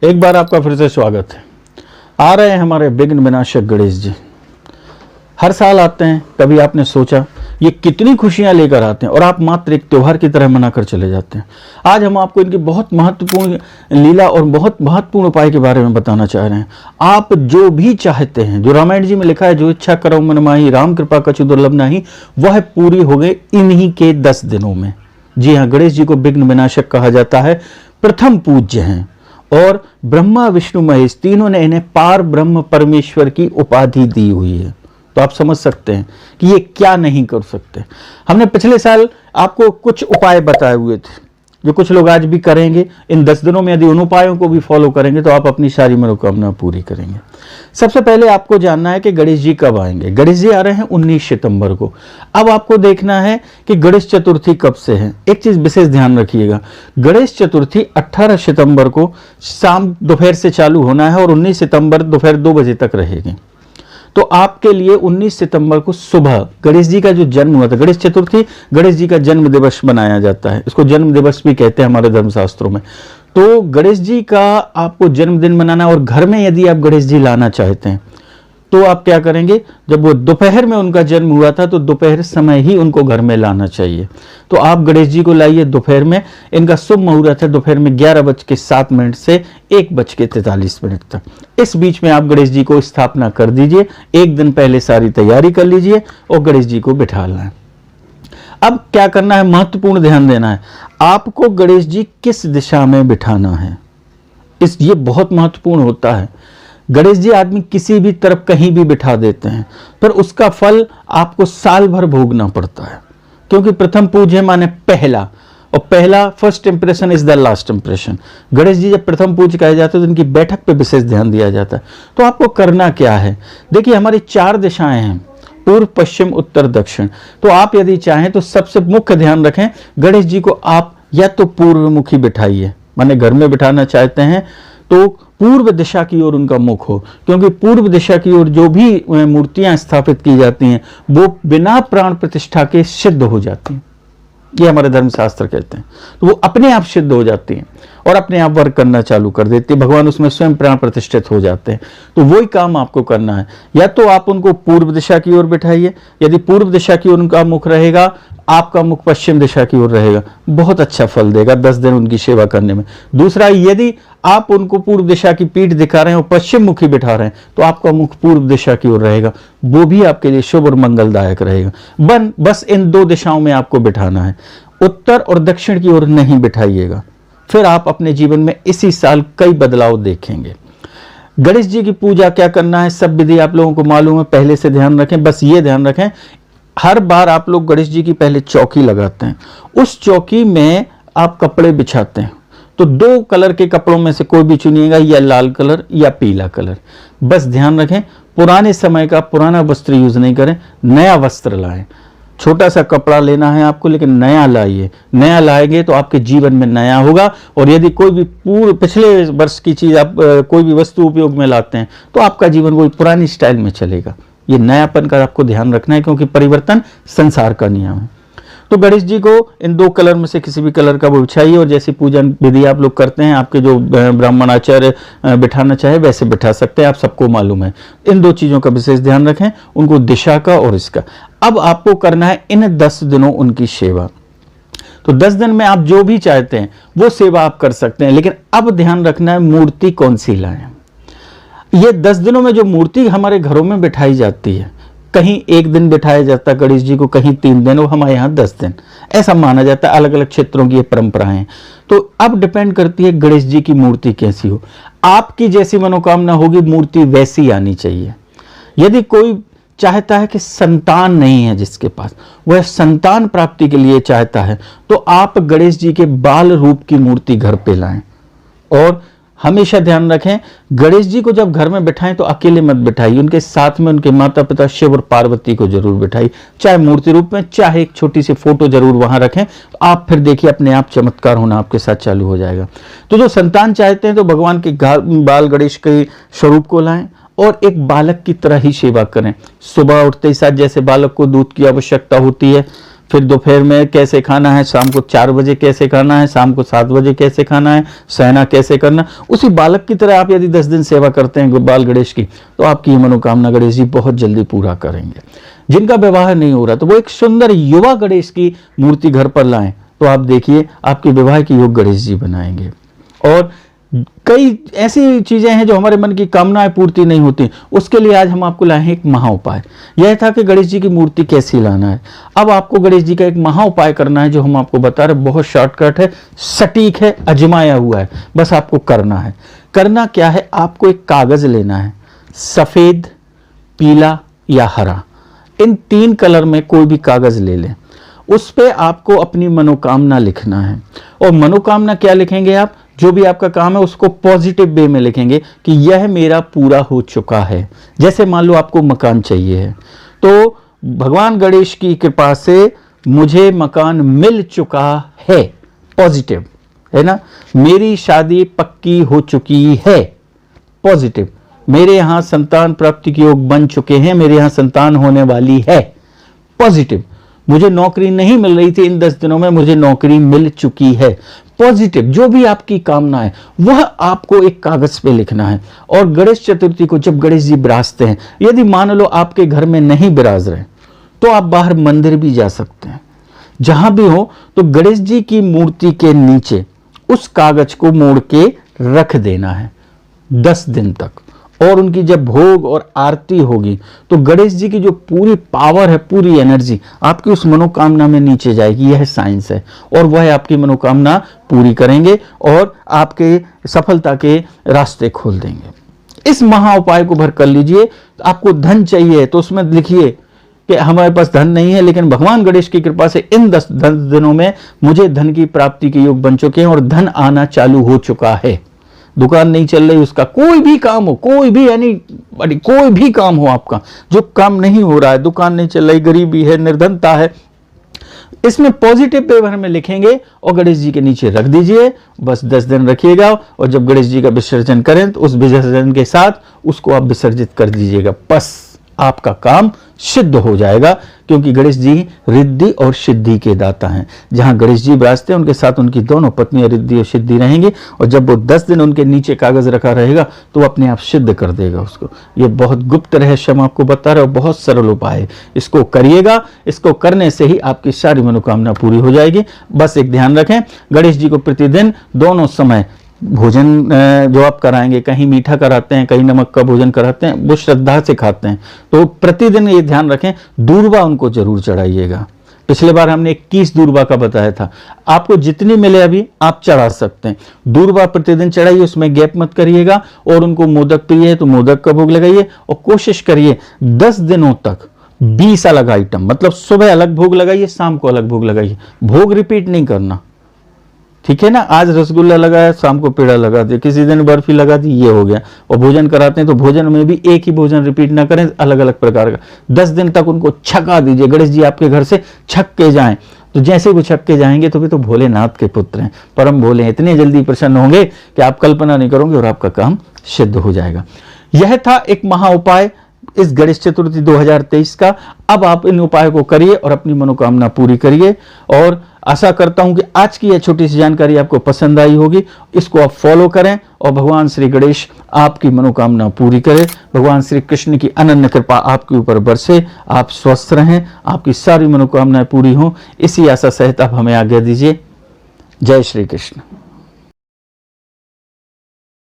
एक बार आपका फिर से स्वागत है। आ रहे हैं हमारे विघ्न विनाशक गणेश जी। हर साल आते हैं। कभी आपने सोचा ये कितनी खुशियां लेकर आते हैं और आप मात्र एक त्योहार की तरह मनाकर चले जाते हैं। आज हम आपको इनकी बहुत महत्वपूर्ण लीला और बहुत महत्वपूर्ण उपाय के बारे में बताना चाह रहे हैं। आप जो भी चाहते हैं, जो रामायण जी में लिखा है, जो इच्छा करो मन माही, राम कृपा कछु दुर्लभ नाही, वह पूरी हो गई इन्हीं के 10 दिनों में। जी हाँ, गणेश जी को विघ्न विनाशक कहा जाता है। प्रथम पूज्य हैं और ब्रह्मा विष्णु महेश तीनों ने इन्हें पार ब्रह्म परमेश्वर की उपाधि दी हुई है। तो आप समझ सकते हैं कि ये क्या नहीं कर सकते। हमने पिछले साल आपको कुछ उपाय बताए हुए थे जो कुछ लोग आज भी करेंगे। इन 10 दिनों में यदि उन उपायों को भी फॉलो करेंगे तो आप अपनी सारी मनोकामना पूरी करेंगे। सबसे पहले आपको जानना है कि गणेश जी कब आएंगे। गणेश जी आ रहे हैं 19 सितंबर को। अब आपको देखना है कि गणेश चतुर्थी कब से है। एक चीज विशेष ध्यान रखिएगा, गणेश चतुर्थी 18 सितंबर को शाम दोपहर से चालू होना है और 19 सितंबर दोपहर 2 बजे तक रहेगी। तो आपके लिए 19 सितंबर को सुबह गणेश जी का जो जन्म हुआ था, गणेश चतुर्थी गणेश जी का जन्म दिवस मनाया जाता है। इसको जन्म दिवस भी कहते हैं हमारे धर्मशास्त्रों में। तो गणेश जी का आपको जन्मदिन मनाना और घर में यदि आप गणेश जी लाना चाहते हैं तो आप क्या करेंगे, जब वो दोपहर में उनका जन्म हुआ था तो दोपहर समय ही उनको घर में लाना चाहिए। तो आप गणेश जी को लाइए दोपहर में। इनका शुभ मुहूर्त है दोपहर में 11:07 से 1:43 तक। इस बीच में आप गणेश जी को स्थापना कर दीजिए। एक दिन पहले सारी तैयारी कर लीजिए और गणेश जी को बिठाना है। अब क्या करना है, महत्वपूर्ण ध्यान देना है। आपको गणेश जी किस दिशा में बिठाना है, ये बहुत महत्वपूर्ण होता है। गणेश जी आदमी किसी भी तरफ कहीं भी बिठा देते हैं पर उसका फल आपको साल भर भोगना पड़ता है, क्योंकि प्रथम पूज्य माने पहला, और पहला first impression is the last impression. Ganesh ji जब प्रथम पूज्य कहे जाते हैं तो इनकी बैठक पे विशेष ध्यान दिया जाता है। तो आपको करना क्या है, देखिए हमारी 4 दिशाएं हैं, पूर्व पश्चिम उत्तर दक्षिण। तो आप यदि चाहें तो सबसे मुख्य ध्यान रखें, गणेश जी को आप या तो पूर्वमुखी बिठाइए, माने घर में बिठाना चाहते हैं तो पूर्व दिशा की ओर उनका मुख हो, क्योंकि पूर्व दिशा की ओर जो भी मूर्तियां स्थापित की जाती हैं वो बिना प्राण प्रतिष्ठा के सिद्ध हो जाती हैं। ये हमारे धर्मशास्त्र कहते हैं। तो वो अपने आप सिद्ध हो जाती हैं और अपने आप वर्क करना चालू कर देती है। भगवान उसमें स्वयं प्राण प्रतिष्ठित हो जाते हैं। तो वही काम आपको करना है। या तो आप उनको पूर्व दिशा की ओर बिठाइए, यदि पूर्व दिशा की ओर उनका मुख रहेगा, आपका मुख पश्चिम दिशा की ओर रहेगा, बहुत अच्छा फल देगा 10 दिन उनकी सेवा करने में। दूसरा, यदि आप उनको पूर्व दिशा की पीठ दिखा रहे हैं और पश्चिम मुखी बिठा रहे हैं तो आपका मुख पूर्व दिशा की ओर रहेगा, वो भी आपके लिए शुभ और मंगलदायक रहेगा। बस इन 2 दिशाओं में आपको बिठाना है, उत्तर और दक्षिण की ओर नहीं बिठाइएगा। फिर आप अपने जीवन में इसी साल कई बदलाव देखेंगे। गणेश जी की पूजा क्या करना है, सब विधि आप लोगों को मालूम है, पहले से ध्यान रखें। बस ये ध्यान रखें, हर बार आप लोग गणेश जी की पहले चौकी लगाते हैं, उस चौकी में आप कपड़े बिछाते हैं। तो 2 कलर के कपड़ों में से कोई भी चुनिएगा, या लाल कलर या पीला कलर। बस ध्यान रखें, पुराने समय का पुराना वस्त्र यूज नहीं करें, नया वस्त्र लाएं। छोटा सा कपड़ा लेना है आपको, लेकिन नया लाइए। नया लाएंगे तो आपके जीवन में नया होगा। और यदि कोई भी पूर्व पिछले वर्ष की चीज आप कोई भी वस्तु उपयोग में लाते हैं तो आपका जीवन वही पुरानी स्टाइल में चलेगा। ये नयापन का आपको ध्यान रखना है, क्योंकि परिवर्तन संसार का नियम है। तो गणेश जी को इन 2 कलर में से किसी भी कलर का वो बिछाइए और जैसी पूजन विधि आप लोग करते हैं, आपके जो ब्राह्मण आचार्य बिठाना चाहे वैसे बिठा सकते हैं, आप सबको मालूम है। इन 2 चीजों का विशेष ध्यान रखें, उनको दिशा का और इसका। अब आपको करना है इन 10 दिनों उनकी सेवा। तो 10 दिन में आप जो भी चाहते हैं वो सेवा आप कर सकते हैं, लेकिन अब ध्यान रखना है मूर्ति कौन सी लाएं। ये 10 दिनों में जो मूर्ति हमारे घरों में बिठाई जाती है, कहीं 1 दिन बिठाया जाता है गणेश जी को, कहीं 3 दिन, और हमारे यहाँ 10 दिन, ऐसा माना जाता है। अलग अलग क्षेत्रों की ये परंपराएं हैं। तो अब डिपेंड करती है गणेश जी की मूर्ति कैसी हो। आपकी जैसी मनोकामना होगी मूर्ति वैसी आनी चाहिए। यदि कोई चाहता है कि संतान नहीं है जिसके पास, वह संतान प्राप्ति के लिए चाहता है, तो आप गणेश जी के बाल रूप की मूर्ति घर पे लाएं। और हमेशा ध्यान रखें, गणेश जी को जब घर में बिठाएं तो अकेले मत बिठाइए, उनके साथ में उनके माता पिता शिव और पार्वती को जरूर बिठाइए, चाहे मूर्ति रूप में, चाहे एक छोटी सी फोटो जरूर वहां रखें। तो आप फिर देखिए अपने आप चमत्कार होना आपके साथ चालू हो जाएगा। तो जो संतान चाहते हैं तो भगवान के बाल गणेश के स्वरूप को लाएं और एक बालक की तरह ही सेवा करें। सुबह उठते ही साथ जैसे बालक को दूध की आवश्यकता होती है, फिर दोपहर में कैसे खाना है, शाम को 4 बजे कैसे खाना है, शाम को 7 बजे कैसे खाना है, सहना कैसे करना। उसी बालक की तरह आप यदि 10 दिन सेवा करते हैं बाल गणेश की, तो आपकी ये मनोकामना गणेश जी बहुत जल्दी पूरा करेंगे। जिनका विवाह नहीं हो रहा, तो वो एक सुंदर युवा गणेश की मूर्ति घर पर लाएं, तो आप देखिए आपके विवाह के योग गणेश जी बनाएंगे। और कई ऐसी चीजें हैं जो हमारे मन की कामनाएं पूर्ति नहीं होती, उसके लिए आज हम आपको लाए हैं एक महा उपाय। यह था कि गणेश जी की मूर्ति कैसी लाना है। अब आपको गणेश जी का एक महा उपाय करना है, जो हम आपको बता रहे, बहुत शॉर्टकट है, सटीक है, अजमाया हुआ है, बस आपको करना है। करना क्या है, आपको एक कागज लेना है, सफेद, पीला या हरा, इन 3 कलर में कोई भी कागज ले लें। उस पे आपको अपनी मनोकामना लिखना है। और मनोकामना क्या लिखेंगे आप, जो भी आपका काम है उसको पॉजिटिव वे में लिखेंगे कि यह मेरा पूरा हो चुका है। जैसे मान लो आपको मकान चाहिए है, तो भगवान गणेश की कृपा से मुझे मकान मिल चुका है, पॉजिटिव है ना। मेरी शादी पक्की हो चुकी है, पॉजिटिव। मेरे यहां संतान प्राप्ति के योग बन चुके हैं, मेरे यहां संतान होने वाली है, पॉजिटिव। मुझे नौकरी नहीं मिल रही थी, इन 10 दिनों में मुझे नौकरी मिल चुकी है, पॉजिटिव। जो भी आपकी कामना है वह आपको एक कागज पे लिखना है। और गणेश चतुर्थी को जब गणेश जी विराजते हैं, यदि मान लो आपके घर में नहीं विराज रहे, तो आप बाहर मंदिर भी जा सकते हैं, जहां भी हो, तो गणेश जी की मूर्ति के नीचे उस कागज को मोड़ के रख देना है 10 दिन तक। और उनकी जब भोग और आरती होगी, तो गणेश जी की जो पूरी पावर है, पूरी एनर्जी आपकी उस मनोकामना में नीचे जाएगी। यह साइंस है, और वह आपकी मनोकामना पूरी करेंगे और आपके सफलता के रास्ते खोल देंगे। इस महा उपाय को भर कर लीजिए। आपको धन चाहिए तो उसमें लिखिए कि हमारे पास धन नहीं है, लेकिन भगवान गणेश की कृपा से इन 10 दिनों में मुझे धन की प्राप्ति के योग बन चुके हैं और धन आना चालू हो चुका है। दुकान नहीं चल रही, उसका कोई भी काम हो, कोई भी, यानी कोई भी काम हो आपका, जो काम नहीं हो रहा है, दुकान नहीं चल रही, गरीबी है, निर्धनता है, इसमें पॉजिटिव पेपर में लिखेंगे और गणेश जी के नीचे रख दीजिए। बस 10 दिन रखिएगा, और जब गणेश जी का विसर्जन करें तो उस विसर्जन के साथ उसको आप विसर्जित कर दीजिएगा। बस आपका काम सिद्ध हो जाएगा, क्योंकि गणेश जी रिद्धि और सिद्धि के दाता हैं। जहां गणेश जी विराजते हैं, उनके साथ उनकी दोनों पत्नियां रिद्धि और सिद्धि रहेंगी, और जब वो 10 दिन उनके नीचे कागज रखा रहेगा, तो वो अपने आप सिद्ध कर देगा उसको। ये बहुत गुप्त रहस्य हम आपको बता रहे हैं, और बहुत सरल उपाय है। इसको करिएगा, इसको करने से ही आपकी सारी मनोकामना पूरी हो जाएगी। बस एक ध्यान रखें, गणेश जी को प्रतिदिन दोनों समय भोजन जो आप कराएंगे, कहीं मीठा कराते हैं, कहीं नमक का भोजन कराते हैं, वो श्रद्धा से खाते हैं, तो प्रतिदिन ये ध्यान रखें, दूर्वा उनको जरूर चढ़ाइएगा। पिछले बार हमने 21 दूर्वा का बताया था, आपको जितनी मिले अभी आप चढ़ा सकते हैं। दूर्वा प्रतिदिन चढ़ाइए, उसमें गैप मत करिएगा। और उनको मोदक प्रिय है तो मोदक का भोग लगाइए, और कोशिश करिए 10 दिनों तक 20 अलग आइटम, मतलब सुबह अलग भोग लगाइए, शाम को अलग भोग लगाइए। भोग रिपीट नहीं करना, ठीक है ना। आज रसगुल्ला लगाया, शाम को पेड़ा लगा दिया, किसी दिन बर्फी लगा दी, ये हो गया। और भोजन कराते हैं तो भोजन में भी एक ही भोजन रिपीट ना करें, अलग अलग प्रकार का। 10 दिन तक उनको छका दीजिए। गणेश जी आपके घर से छक के जाएं, तो जैसे वो छक के जाएंगे तो भी तो भोलेनाथ के पुत्र हैं, परम भोले हैं, इतने जल्दी प्रसन्न होंगे कि आप कल्पना नहीं करोगे, और आपका काम सिद्ध हो जाएगा। यह था एक महा उपाय इस गणेश चतुर्थी 2023 का। अब आप इन उपायों को करिए और अपनी मनोकामना पूरी करिए। और आशा करता हूं कि आज की यह छोटी सी जानकारी आपको पसंद आई होगी। इसको आप फॉलो करें, और भगवान श्री गणेश आपकी मनोकामना पूरी करें। भगवान श्री कृष्ण की अनन्य कृपा आपके ऊपर बरसे, आप स्वस्थ रहें, आपकी सारी मनोकामनाएं पूरी हों। इसी आशा सहित आप हमें आज्ञा दीजिए। जय श्री कृष्ण।